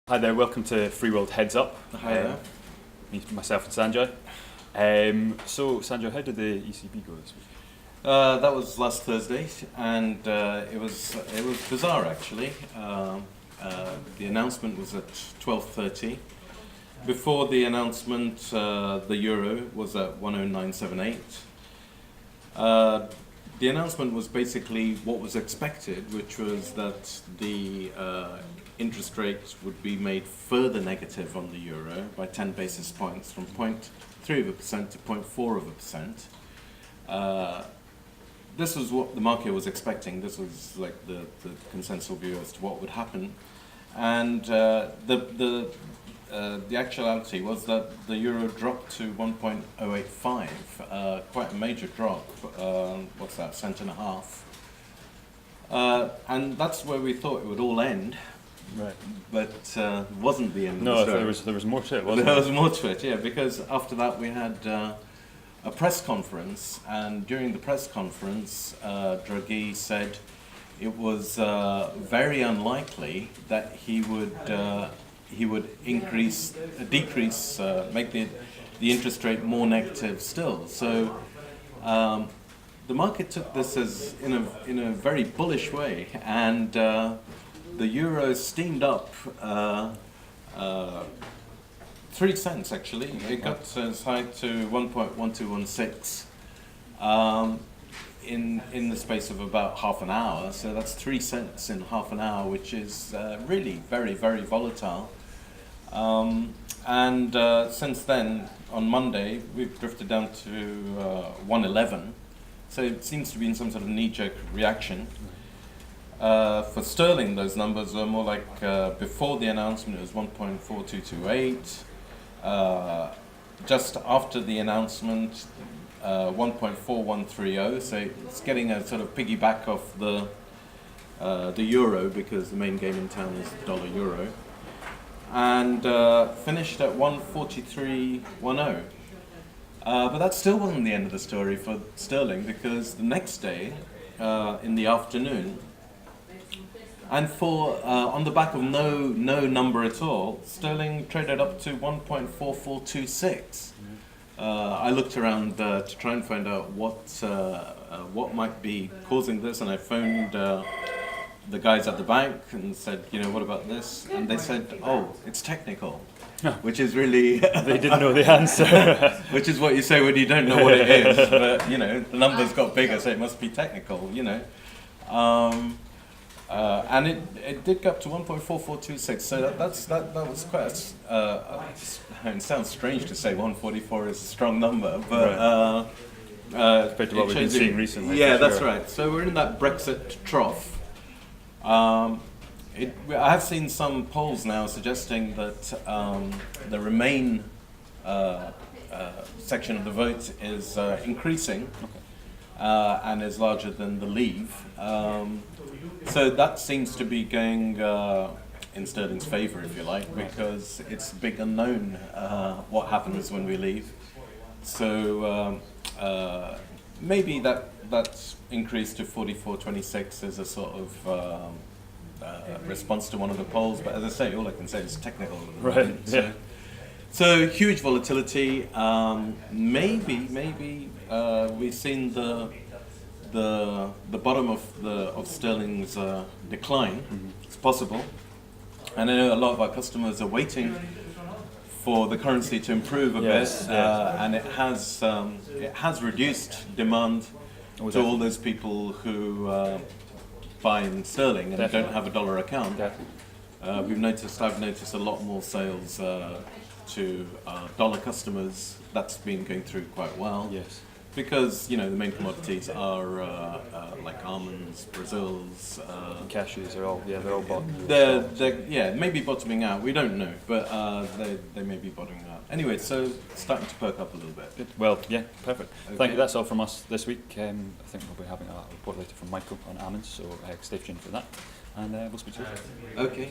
Hi there, welcome to Freeworld Heads Up. Hi there. Myself and Sanjoy. So Sanjoy, how did the ECB go this week? That was last Thursday, and it was bizarre actually. The announcement was at 12:30. Before the announcement, the euro was at 109.78. The announcement was basically what was expected, which was that the interest rate would be made further negative on the euro by 10 basis points from 0.3% to 0.4%. This was what the market was expecting. This was like the consensus view as to what would happen. And the actuality was that the euro dropped to 1.085, quite a major drop. What's that, cent and a half? And that's where we thought it would all end. Right. But it wasn't the end of the No, story. there was more to it, wasn't There there? was more to it, yeah, because after that we had a press conference, and during the press conference, Draghi said it was very unlikely that he would decrease, make the interest rate more negative still. So the market took this as in a very bullish way, and the euro steamed up 3 cents actually. It got as high to 1.1216 in the space of about half an hour. So that's 3 cents in half an hour, which is really very, very volatile. And since then, on Monday, we've drifted down to 111. So it seems to be in some sort of knee-jerk reaction. For sterling, those numbers were more like before the announcement, it was 1.4228. Just after the announcement, 1.4130. So it's getting a sort of piggyback off the euro, because the main game in town is dollar euro. And finished at 143.10. But that still wasn't the end of the story for sterling, because the next day, in the afternoon, and for on the back of no number at all, sterling traded up to 1.4426. I looked around to try and find out what might be causing this, and I phoned the guys at the bank and said, what about this? And they said, oh, it's technical, which is really They didn't know the answer. which is what you say when you don't know what it is. But the numbers got bigger, so it must be technical. And it did go up to 1.4426, so that was quite it sounds strange to say 144 is a strong number, but Compared to what we've been seeing recently. yeah, for that's sure. right. So we're in that Brexit trough. I have seen some polls now suggesting that the Remain section of the vote is increasing, and is larger than the Leave. So that seems to be going in sterling's favour, if you like, because it's a big unknown what happens when we leave. So maybe that increase to 44.26 is a sort of response to one of the polls. But as I say, all I can say is technical. Right. Yeah. So huge volatility. Maybe we've seen the bottom of sterling's decline. It's possible, and I know a lot of our customers are waiting for the currency to improve a bit, and it has reduced demand to all those people who buy in sterling and don't have a dollar account. I've noticed a lot more sales to dollar customers. That's been going through quite well. Yes. Because the main commodities are like almonds, Brazils, Cashews are all bought. they're maybe bottoming out. We don't know, but they may be bottoming out. Anyway, so starting to perk up a little bit. Good. Well, yeah, perfect. Okay. Thank you. That's all from us this week. I think we'll be having a report later from Michael on almonds, so stay tuned for that, and we'll speak to you later. Okay.